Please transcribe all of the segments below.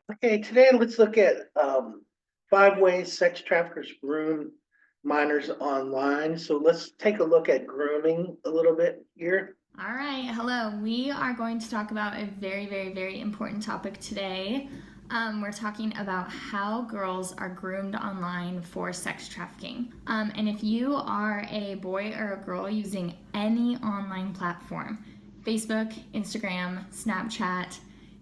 Okay, today let's look at 5 ways sex traffickers groom minors online. So let's take a look at grooming a little bit here. All right, hello. We are going to talk about a very important topic today. We're talking about how girls are groomed online for sex trafficking. And if you are a boy or a girl using any online platform, Facebook, Instagram, Snapchat,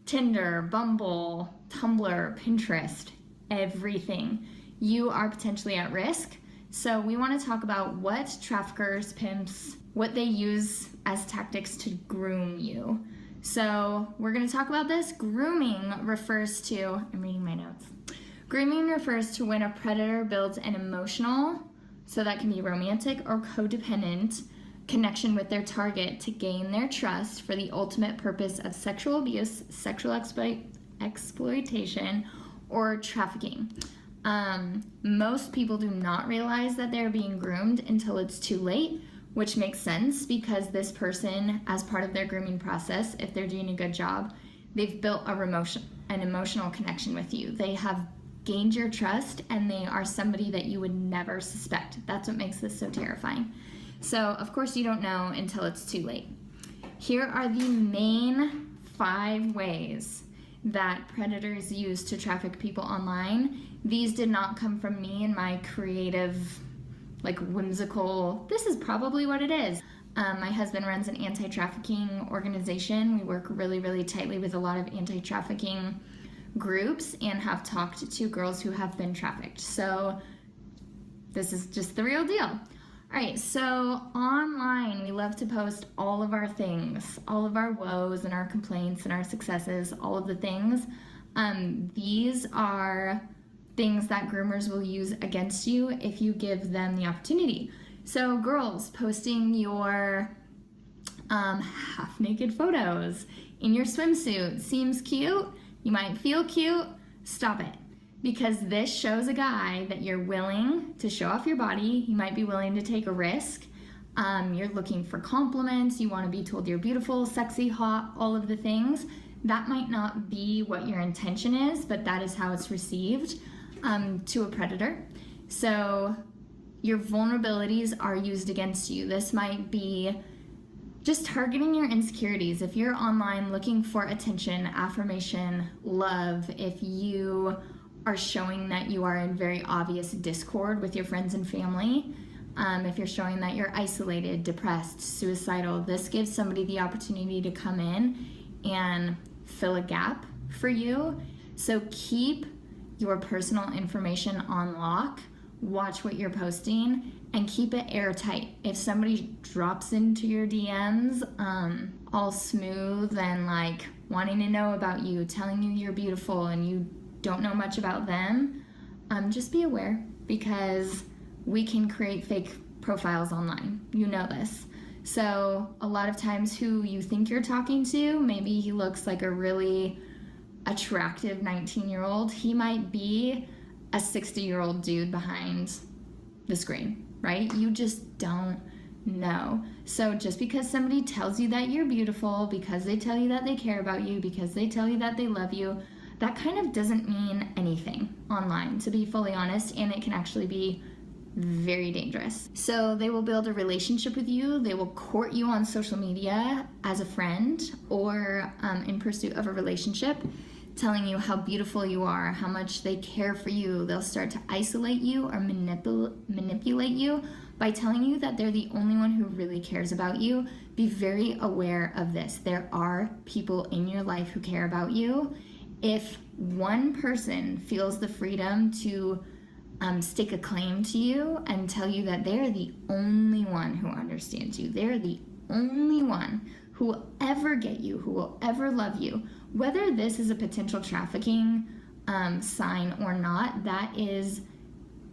Tinder, Bumble, Tumblr, Pinterest, everything, you are potentially at risk. So we want to talk about what traffickers, pimps, what they use as tactics to groom you. So we're going to talk about this. Grooming refers to, I'm reading my notes. Grooming refers to when a predator builds an emotional, so that can be romantic or codependent, connection with their target to gain their trust for the ultimate purpose of sexual abuse, sexual exploitation, or trafficking. Most people do not realize that they're being groomed until it's too late, which makes sense because this person, as part of their grooming process, if they're doing a good job, they've built an emotional connection with you. They have gained your trust and they are somebody that you would never suspect. That's what makes this so terrifying. So, of course, you don't know until it's too late. Here are the main 5 ways that predators use to traffic people online. These did not come from me and my creative, whimsical, this is probably what it is. My husband runs an anti-trafficking organization. We work really tightly with a lot of anti-trafficking groups and have talked to girls who have been trafficked. So this is just the real deal. All right, so online, we love to post all of our things, all of our woes and our complaints and our successes, all of the things. These are things that groomers will use against you if you give them the opportunity. So girls posting your half-naked photos in your swimsuit seems cute. You might feel cute. Stop it. Because this shows a guy that you're willing to show off your body. You might be willing to take a risk. You're looking for compliments. You want to be told you're beautiful, sexy, hot, all of the things. That might not be what your intention is, but that is how it's received to a predator. So your vulnerabilities are used against you. This might be just targeting your insecurities. If you're online looking for attention, affirmation, love, if you are showing that you are in very obvious discord with your friends and family, if you're showing that you're isolated, depressed, suicidal, this gives somebody the opportunity to come in and fill a gap for you. So keep your personal information on lock, watch what you're posting, and keep it airtight. If somebody drops into your DMs all smooth and wanting to know about you, telling you you're beautiful and you don't know much about them, just be aware because we can create fake profiles online. You know this. So a lot of times who you think you're talking to, maybe he looks like a really attractive 19-year-old. He might be a 60-year-old dude behind the screen, right? You just don't know. So just because somebody tells you that you're beautiful, because they tell you that they care about you, because they tell you that they love you, that kind of doesn't mean anything online, to be fully honest, and it can actually be very dangerous. So they will build a relationship with you. They will court you on social media as a friend or in pursuit of a relationship, telling you how beautiful you are, how much they care for you. They'll start to isolate you or manipulate you by telling you that they're the only one who really cares about you. Be very aware of this. There are people in your life who care about you. If one person feels the freedom to stake a claim to you and tell you that they're the only one who understands you, they're the only one who will ever get you, who will ever love you, whether this is a potential trafficking sign or not, that is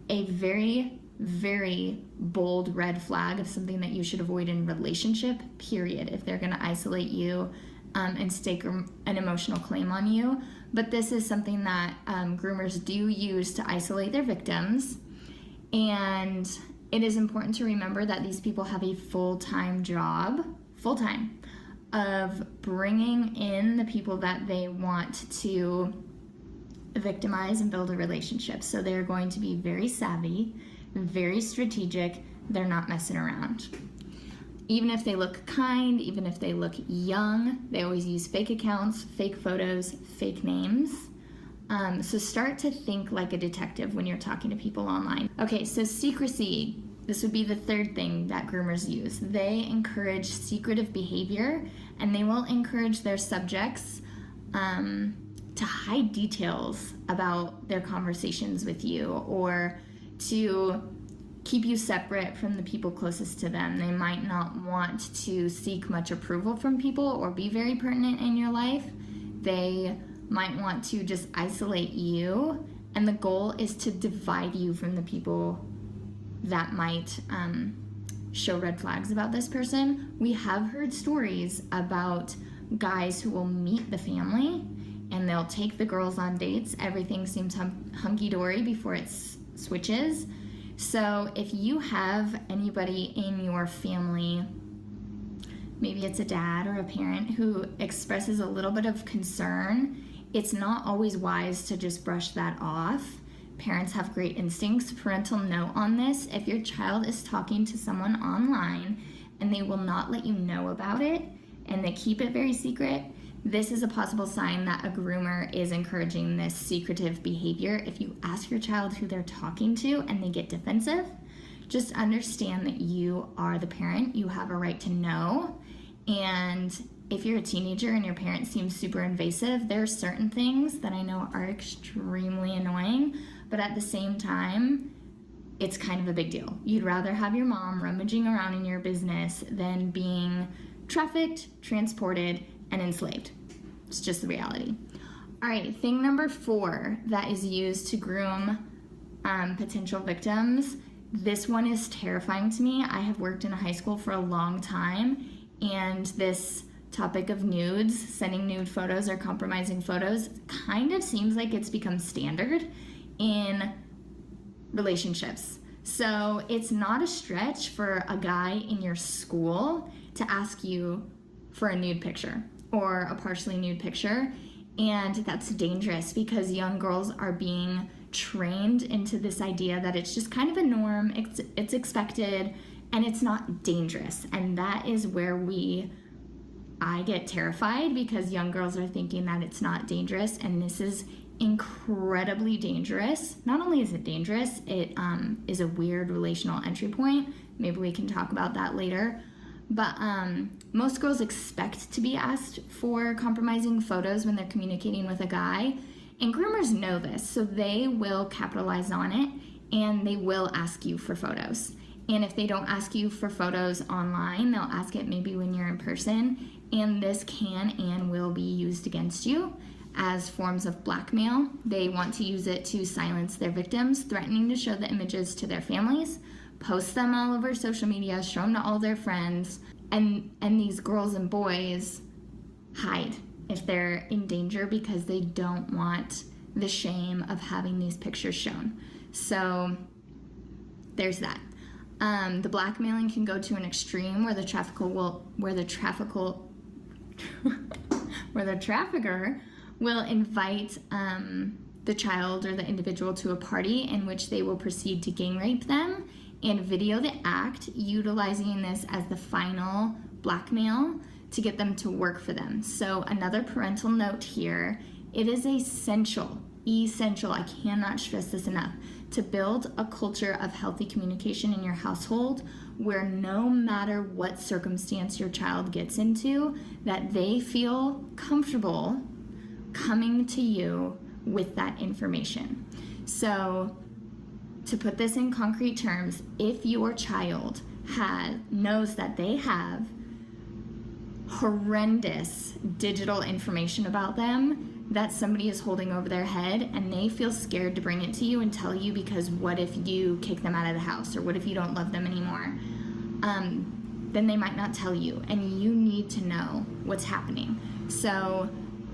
a very bold red flag of something that you should avoid in relationship, period, if they're going to isolate you and stake an emotional claim on you. But this is something that groomers do use to isolate their victims. And it is important to remember that these people have a full-time job, of bringing in the people that they want to victimize and build a relationship. So they're going to be very savvy, very strategic. They're not messing around. Even if they look kind, even if they look young, they always use fake accounts, fake photos, fake names. So start to think like a detective when you're talking to people online. Okay, so secrecy. This would be the third thing that groomers use. They encourage secretive behavior, and they will encourage their subjects to hide details about their conversations with you, or to keep you separate from the people closest to them. They might not want to seek much approval from people or be very pertinent in your life. They might want to just isolate you, and the goal is to divide you from the people that might show red flags about this person. We have heard stories about guys who will meet the family and they'll take the girls on dates. Everything seems hunky-dory before it switches. So if you have anybody in your family, maybe it's a dad or a parent, who expresses a little bit of concern, it's not always wise to just brush that off. Parents have great instincts. Parental note on this: if your child is talking to someone online and they will not let you know about it and they keep it very secret, this is a possible sign that a groomer is encouraging this secretive behavior. If you ask your child who they're talking to and they get defensive, just understand that you are the parent. You have a right to know. And if you're a teenager and your parent seems super invasive, there are certain things that I know are extremely annoying, but at the same time, it's kind of a big deal. You'd rather have your mom rummaging around in your business than being trafficked, transported, and enslaved. It's just the reality. All right, thing number 4 that is used to groom potential victims. This one is terrifying to me. I have worked in a high school for a long time, and this topic of nudes, sending nude photos or compromising photos, kind of seems like it's become standard in relationships. So it's not a stretch for a guy in your school to ask you for a nude picture or a partially nude picture. And that's dangerous because young girls are being trained into this idea that it's just kind of a norm, it's expected, and it's not dangerous. And that is where I get terrified, because young girls are thinking that it's not dangerous, and this is incredibly dangerous. Not only is it dangerous, it is a weird relational entry point. Maybe we can talk about that later. But most girls expect to be asked for compromising photos when they're communicating with a guy, and groomers know this, so they will capitalize on it, and they will ask you for photos. And if they don't ask you for photos online, they'll ask it maybe when you're in person, and this can and will be used against you as forms of blackmail. They want to use it to silence their victims, threatening to show the images to their families, post them all over social media, show them to all their friends, and these girls and boys hide if they're in danger because they don't want the shame of having these pictures shown. So there's that. The blackmailing can go to an extreme where the trafficker will invite the child or the individual to a party in which they will proceed to gang rape them and video the act, utilizing this as the final blackmail to get them to work for them. So another parental note here: it is essential, I cannot stress this enough, to build a culture of healthy communication in your household where no matter what circumstance your child gets into, that they feel comfortable coming to you with that information. So to put this in concrete terms, if your child knows that they have horrendous digital information about them that somebody is holding over their head, and they feel scared to bring it to you and tell you because what if you kick them out of the house, or what if you don't love them anymore, then they might not tell you, and you need to know what's happening. So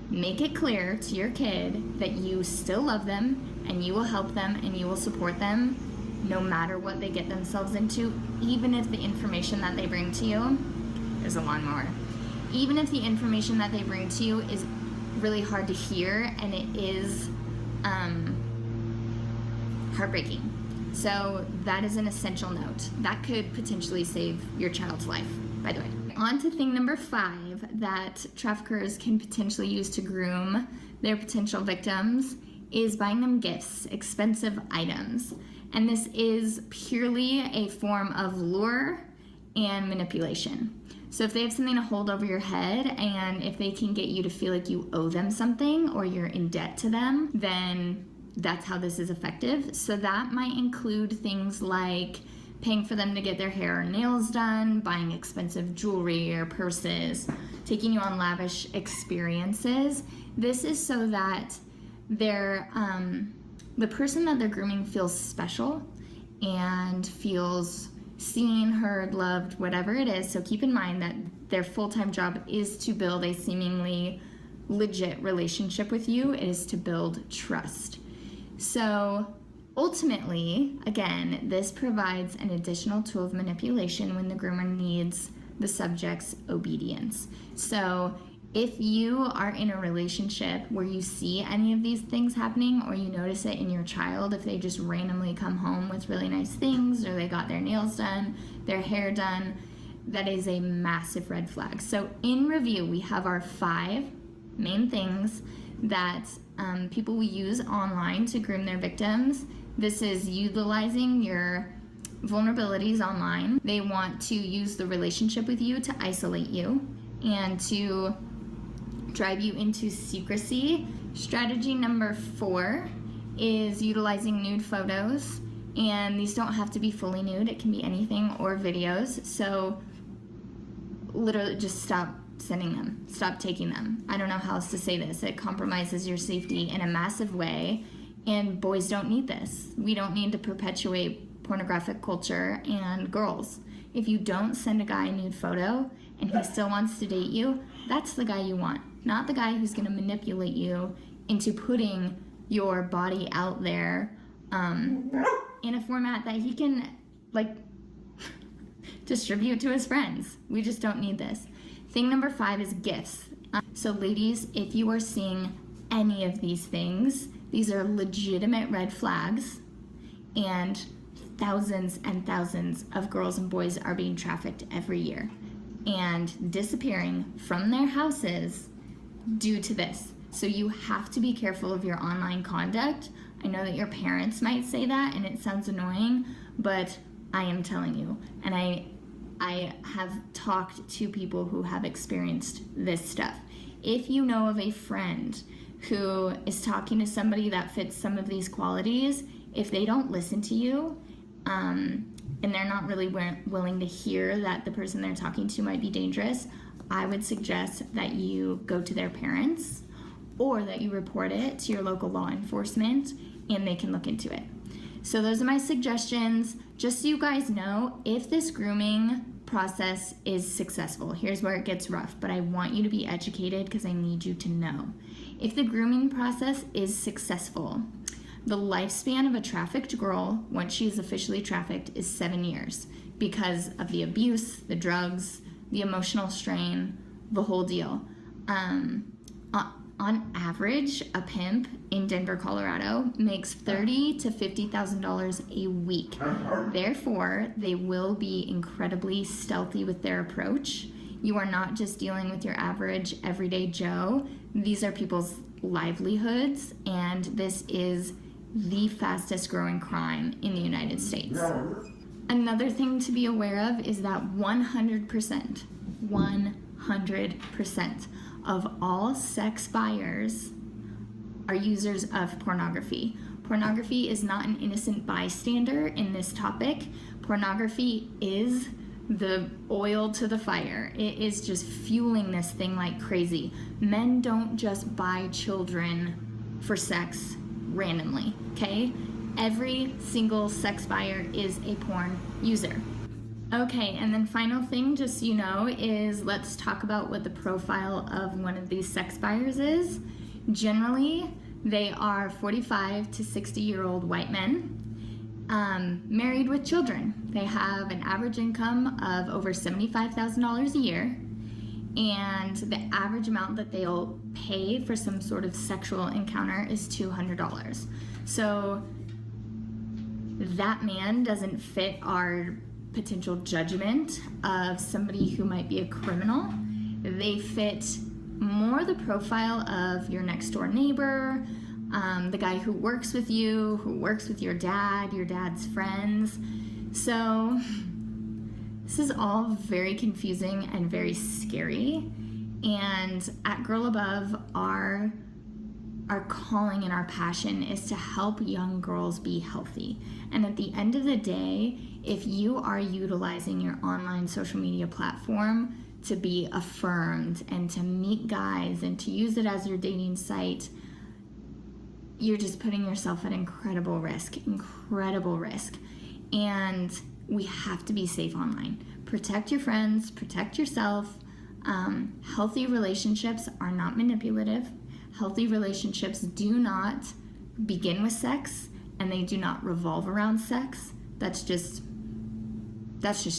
make it clear to your kid that you still love them, and you will help them, and you will support them no matter what they get themselves into, even if the information that they bring to you is a lawnmower. Even if the information that they bring to you is really hard to hear and it is heartbreaking. So that is an essential note. That could potentially save your child's life, by the way. On to thing number 5 that traffickers can potentially use to groom their potential victims is buying them gifts, expensive items. And this is purely a form of lure and manipulation. So if they have something to hold over your head, and if they can get you to feel like you owe them something or you're in debt to them, then that's how this is effective. So that might include things like paying for them to get their hair or nails done, buying expensive jewelry or purses, taking you on lavish experiences. This is so that the person that they're grooming feels special and feels seen, heard, loved, whatever it is. So keep in mind that their full-time job is to build a seemingly legit relationship with you. It is to build trust. So ultimately, again, this provides an additional tool of manipulation when the groomer needs the subject's obedience. So if you are in a relationship where you see any of these things happening, or you notice it in your child, if they just randomly come home with really nice things, or they got their nails done, their hair done, that is a massive red flag. So in review, we have our 5 main things that people will use online to groom their victims. This is utilizing your vulnerabilities online. They want to use the relationship with you to isolate you and to drive you into secrecy. Strategy number 4 is utilizing nude photos, and these don't have to be fully nude. It can be anything or videos. So literally just stop sending them, stop taking them. I don't know how else to say this. It compromises your safety in a massive way, and boys don't need this. We don't need to perpetuate pornographic culture, and girls, if you don't send a guy a nude photo and he still wants to date you, that's the guy you want, not the guy who's gonna manipulate you into putting your body out there in a format that he can distribute to his friends. We just don't need this. Thing number 5 is gifts. So ladies, if you are seeing any of these things, these are legitimate red flags, and thousands of girls and boys are being trafficked every year and disappearing from their houses due to this. So you have to be careful of your online conduct. I know that your parents might say that and it sounds annoying, but I am telling you, and I have talked to people who have experienced this stuff. If you know of a friend who is talking to somebody that fits some of these qualities, if they don't listen to you, and they're not really willing to hear that the person they're talking to might be dangerous, I would suggest that you go to their parents, or that you report it to your local law enforcement and they can look into it. So those are my suggestions. Just so you guys know, if this grooming process is successful, here's where it gets rough, but I want you to be educated because I need you to know. If the grooming process is successful, the lifespan of a trafficked girl, once she is officially trafficked, is 7 years because of the abuse, the drugs, the emotional strain, the whole deal. On average, a pimp in Denver, Colorado makes $30,000 to $50,000 a week. Therefore, they will be incredibly stealthy with their approach. You are not just dealing with your average everyday Joe. These are people's livelihoods, and this is the fastest growing crime in the United States. Another thing to be aware of is that 100% of all sex buyers are users of pornography. Pornography is not an innocent bystander in this topic. Pornography is the oil to the fire. It is just fueling this thing like crazy. Men don't just buy children for sex randomly, okay? Every single sex buyer is a porn user. Okay, and then final thing, just so you know, is let's talk about what the profile of one of these sex buyers is. Generally, they are 45 to 60-year-old white men, married with children. They have an average income of over $75,000 a year, and the average amount that they'll pay for some sort of sexual encounter is $200. So that man doesn't fit our potential judgment of somebody who might be a criminal. They fit more the profile of your next door neighbor, the guy who works with you, who works with your dad's friends. So this is all very confusing and very scary. And at Girl Above, our calling and our passion is to help young girls be healthy. And at the end of the day, if you are utilizing your online social media platform to be affirmed and to meet guys and to use it as your dating site, you're just putting yourself at incredible risk. And we have to be safe online. Protect your friends, protect yourself. Healthy relationships are not manipulative. Healthy relationships do not begin with sex, and they do not revolve around sex. That's just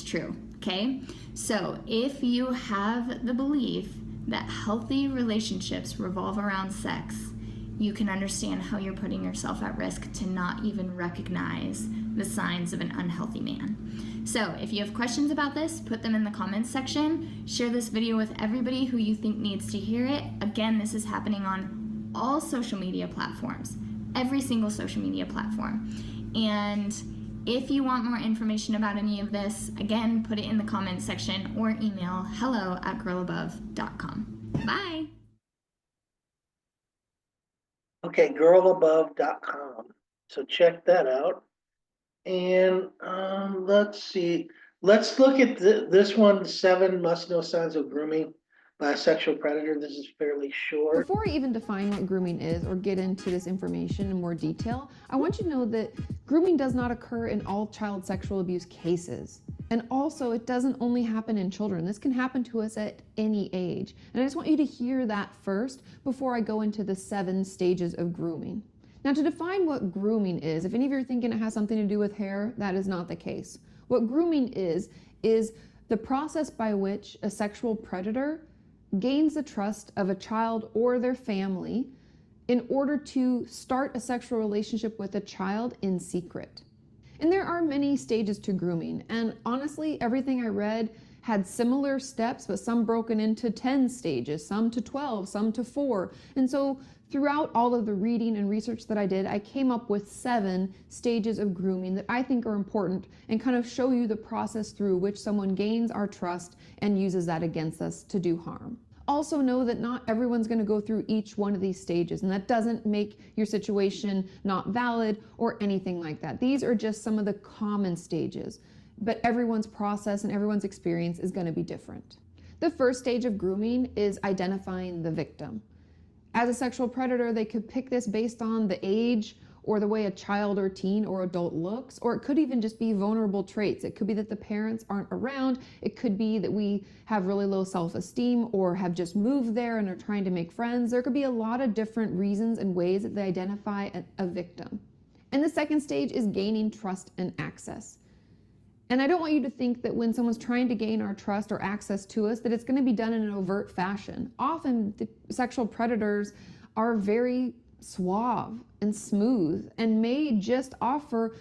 true, okay? So if you have the belief that healthy relationships revolve around sex, you can understand how you're putting yourself at risk to not even recognize the signs of an unhealthy man. So if you have questions about this, put them in the comments section. Share this video with everybody who you think needs to hear it. Again, this is happening on all social media platforms, every single social media platform. And if you want more information about any of this, again, put it in the comments section or email hello@girlabove.com. Bye. Okay, girlabove.com. So check that out. And let's see. Let's look at this one, 7 must-know signs of grooming by a sexual predator. This is fairly short. Before I even define what grooming is or get into this information in more detail, I want you to know that grooming does not occur in all child sexual abuse cases. And also, it doesn't only happen in children. This can happen to us at any age. And I just want you to hear that first before I go into the 7 stages of grooming. Now, to define what grooming is, if any of you are thinking it has something to do with hair, that is not the case. What grooming is the process by which a sexual predator gains the trust of a child or their family in order to start a sexual relationship with a child in secret. And there are many stages to grooming, and honestly, everything I read had similar steps, but some broken into 10 stages, some to 12, some to 4. And so throughout all of the reading and research that I did, I came up with 7 stages of grooming that I think are important and kind of show you the process through which someone gains our trust and uses that against us to do harm. Also know that not everyone's going to go through each one of these stages, and that doesn't make your situation not valid or anything like that. These are just some of the common stages, but everyone's process and everyone's experience is going to be different. The first stage of grooming is identifying the victim. As a sexual predator, they could pick this based on the age or the way a child or teen or adult looks, or it could even just be vulnerable traits. It could be that the parents aren't around. It could be that we have really low self-esteem or have just moved there and are trying to make friends. There could be a lot of different reasons and ways that they identify a victim. And the second stage is gaining trust and access. And I don't want you to think that when someone's trying to gain our trust or access to us, that it's going to be done in an overt fashion. Often the sexual predators are very suave and smooth and may just offer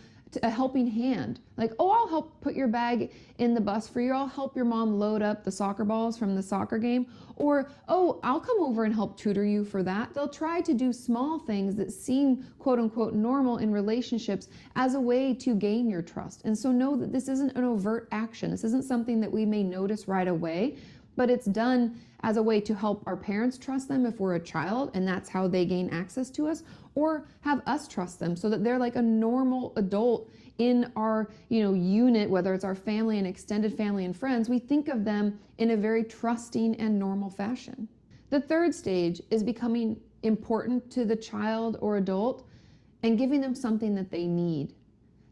a helping hand. Like, oh, I'll help put your bag in the bus for you. I'll help your mom load up the soccer balls from the soccer game. Or, oh, I'll come over and help tutor you for that. They'll try to do small things that seem quote unquote normal in relationships as a way to gain your trust. And so know that this isn't an overt action. This isn't something that we may notice right away, but it's done as a way to help our parents trust them if we're a child, and that's how they gain access to us, or have us trust them so that they're like a normal adult in our unit, whether it's our family and extended family and friends. We think of them in a very trusting and normal fashion. The third stage is becoming important to the child or adult and giving them something that they need.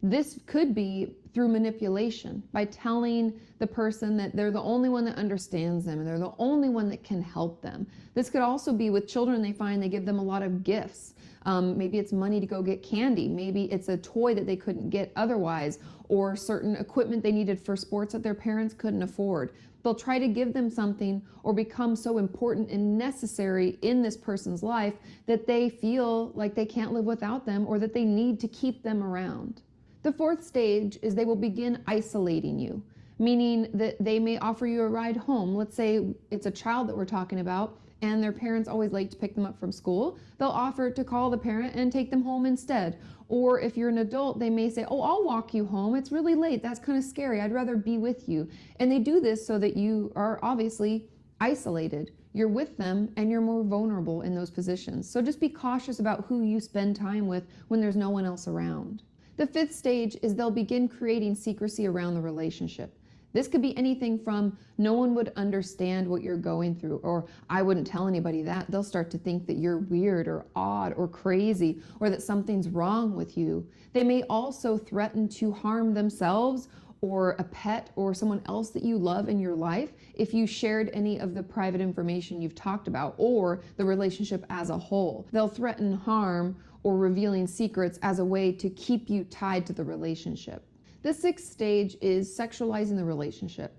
This could be through manipulation, by telling the person that they're the only one that understands them and they're the only one that can help them. This could also be with children. They find they give them a lot of gifts. Maybe it's money to go get candy. Maybe it's a toy that they couldn't get otherwise, or certain equipment they needed for sports that their parents couldn't afford. They'll try to give them something or become so important and necessary in this person's life that they feel like they can't live without them or that they need to keep them around. The fourth stage is they will begin isolating you, meaning that they may offer you a ride home. Let's say it's a child that we're talking about and their parents always late to pick them up from school. They'll offer to call the parent and take them home instead. Or if you're an adult, they may say, oh, I'll walk you home. It's really late. That's kind of scary. I'd rather be with you. And they do this so that you are obviously isolated. You're with them and you're more vulnerable in those positions. So just be cautious about who you spend time with when there's no one else around. The fifth stage is they'll begin creating secrecy around the relationship. This could be anything from no one would understand what you're going through, or I wouldn't tell anybody that. They'll start to think that you're weird or odd or crazy, or that something's wrong with you. They may also threaten to harm themselves or a pet or someone else that you love in your life if you shared any of the private information you've talked about or the relationship as a whole. They'll threaten harm or revealing secrets as a way to keep you tied to the relationship. The sixth stage is sexualizing the relationship.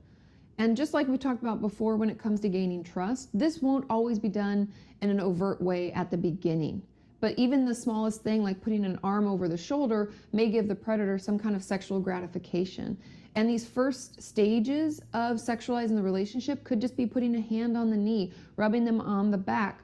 And just like we talked about before when it comes to gaining trust, this won't always be done in an overt way at the beginning. But even the smallest thing, like putting an arm over the shoulder, may give the predator some kind of sexual gratification. And these first stages of sexualizing the relationship could just be putting a hand on the knee, rubbing them on the back,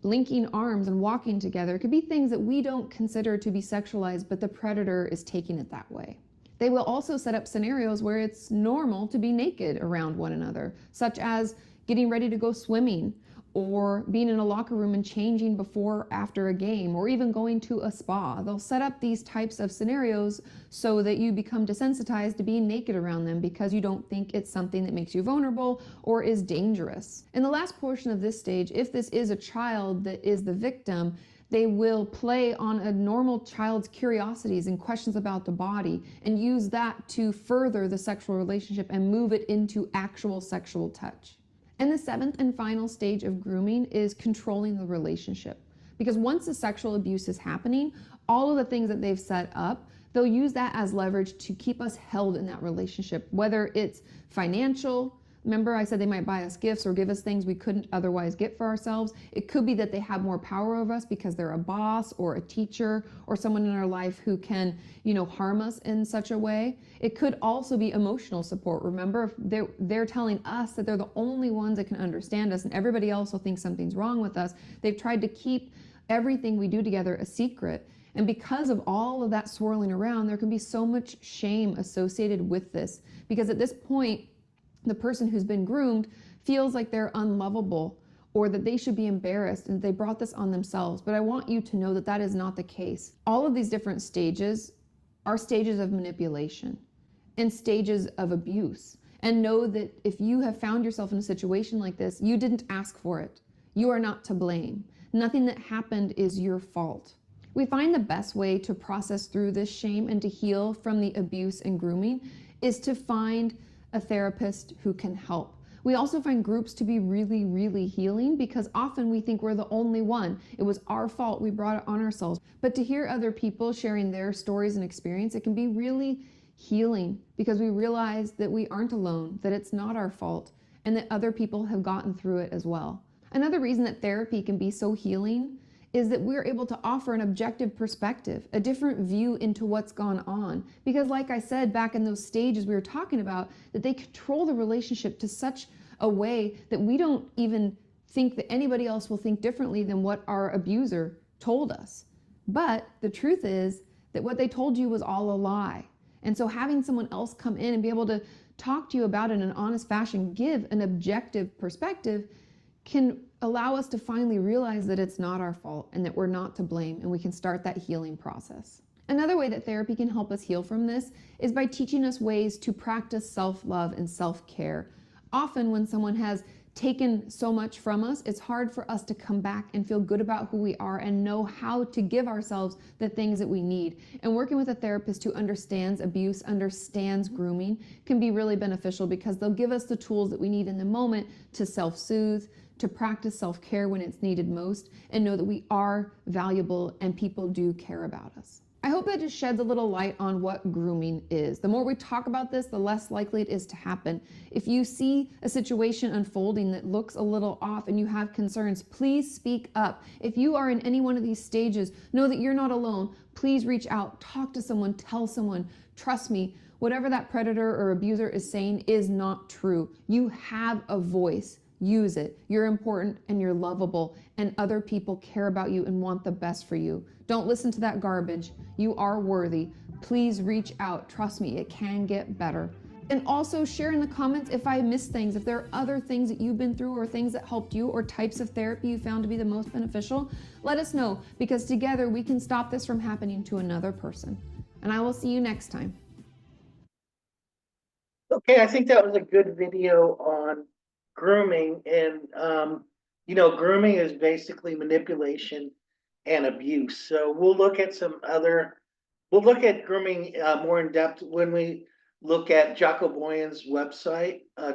linking arms and walking together. It could be things that we don't consider to be sexualized, but the predator is taking it that way. They will also set up scenarios where it's normal to be naked around one another, such as getting ready to go swimming, or being in a locker room and changing before or after a game, or even going to a spa. They'll set up these types of scenarios so that you become desensitized to being naked around them because you don't think it's something that makes you vulnerable or is dangerous. In the last portion of this stage, if this is a child that is the victim, they will play on a normal child's curiosities and questions about the body and use that to further the sexual relationship and move it into actual sexual touch. And the seventh and final stage of grooming is controlling the relationship. Because once the sexual abuse is happening, all of the things that they've set up, they'll use that as leverage to keep us held in that relationship, whether it's financial. Remember I said they might buy us gifts or give us things we couldn't otherwise get for ourselves. It could be that they have more power over us because they're a boss or a teacher or someone in our life who can, harm us in such a way. It could also be emotional support. Remember, they're telling us that they're the only ones that can understand us and everybody else will think something's wrong with us. They've tried to keep everything we do together a secret. And because of all of that swirling around, there can be so much shame associated with this. Because at this point, the person who's been groomed feels like they're unlovable or that they should be embarrassed and they brought this on themselves. But I want you to know that that is not the case. All of these different stages are stages of manipulation and stages of abuse. And know that if you have found yourself in a situation like this, you didn't ask for it. You are not to blame. Nothing that happened is your fault. We find the best way to process through this shame and to heal from the abuse and grooming is to find a therapist who can help. We also find groups to be really, really healing because often we think we're the only one. It was our fault, we brought it on ourselves. But to hear other people sharing their stories and experience, it can be really healing because we realize that we aren't alone, that it's not our fault, and that other people have gotten through it as well. Another reason that therapy can be so healing is that we're able to offer an objective perspective, a different view into what's gone on. Because like I said, back in those stages we were talking about, that they control the relationship to such a way that we don't even think that anybody else will think differently than what our abuser told us. But the truth is that what they told you was all a lie. And so having someone else come in and be able to talk to you about it in an honest fashion, give an objective perspective, can allow us to finally realize that it's not our fault and that we're not to blame, and we can start that healing process. Another way that therapy can help us heal from this is by teaching us ways to practice self-love and self-care. Often when someone has taken so much from us, it's hard for us to come back and feel good about who we are and know how to give ourselves the things that we need. And working with a therapist who understands abuse, understands grooming, can be really beneficial because they'll give us the tools that we need in the moment to self-soothe, to practice self-care when it's needed most, and know that we are valuable and people do care about us. I hope that just sheds a little light on what grooming is. The more we talk about this, the less likely it is to happen. If you see a situation unfolding that looks a little off and you have concerns, please speak up. If you are in any one of these stages, know that you're not alone. Please reach out, talk to someone, tell someone. Trust me, whatever that predator or abuser is saying is not true. You have a voice. Use it. You're important and you're lovable, and other people care about you and want the best for you. Don't listen to that garbage. You are worthy. Please reach out. Trust me, it can get better. And also share in the comments if I missed things, if there are other things that you've been through or things that helped you or types of therapy you found to be the most beneficial. Let us know, because together we can stop this from happening to another person. And I will see you next time. Okay, I think that was a good video on grooming, and grooming is basically manipulation and abuse. So we'll look at we'll look at grooming more in depth when we look at Jocko Boyan's website. I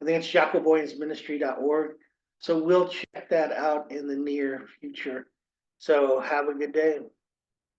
think it's jockoboyansministry.org. So we'll check that out in the near future. So have a good day.